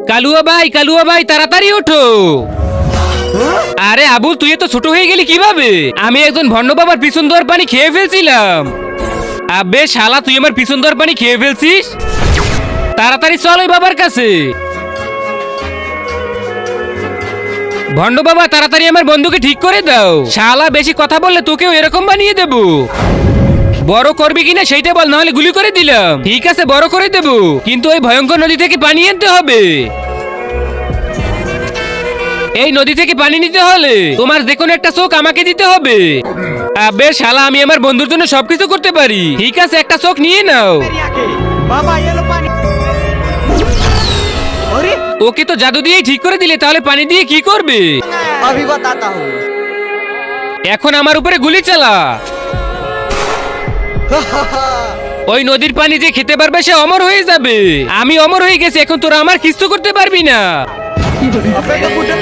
কালুয়া ভাই তাড়াতাড়ি ওঠো। আরে আবুল, তুই তো ছোট হয়ে গেলি কিভাবে? আমি একজন ভণ্ড বাবার পিছন দেওয়ার পানি খেয়ে ফেলছিলাম। আবে শালা, তুই আমার পিছন দেওয়ার পানি খেয়ে ফেলছিস? তাড়াতাড়ি চল ওই বাবার কাছে। ভণ্ড বাবা, তাড়াতাড়ি আমার বন্ধুকে ঠিক করে দাও। শালা, বেশি কথা বললে তোকেও এরকম বানিয়ে দেব। বড় করবি কিনা সেইটা বল, নাহলে গুলি করে দিলাম। ঠিক আছে, বড় করে দেব, কিন্তু ওই ভয়ঙ্কর নদী থেকে পানি আনতে হবে। এই নদী থেকে পানি নিতে হলে তোমার যে কোনো একটা চোখ আমাকে দিতে হবে। আবে শালা, আমি আমার বন্ধুর জন্য সবকিছু করতে পারি। ঠিক আছে, একটা চোখ নিয়ে নাও। बाबा ये लो पानी। अरे ওকে তো জাদু দিয়েই ঠিক করে দিলে, তাহলে পানি দিয়ে কি করবে? अभी बताता हूँ। এখন আমার উপরে গুলি চালা। ওই নদীর পানি যে খেতে পারবে সে অমর হয়ে যাবে। আমি অমর হয়ে গেছি, এখন তোরা আমার কিছু করতে পারবি না। अबे तो बुढ़े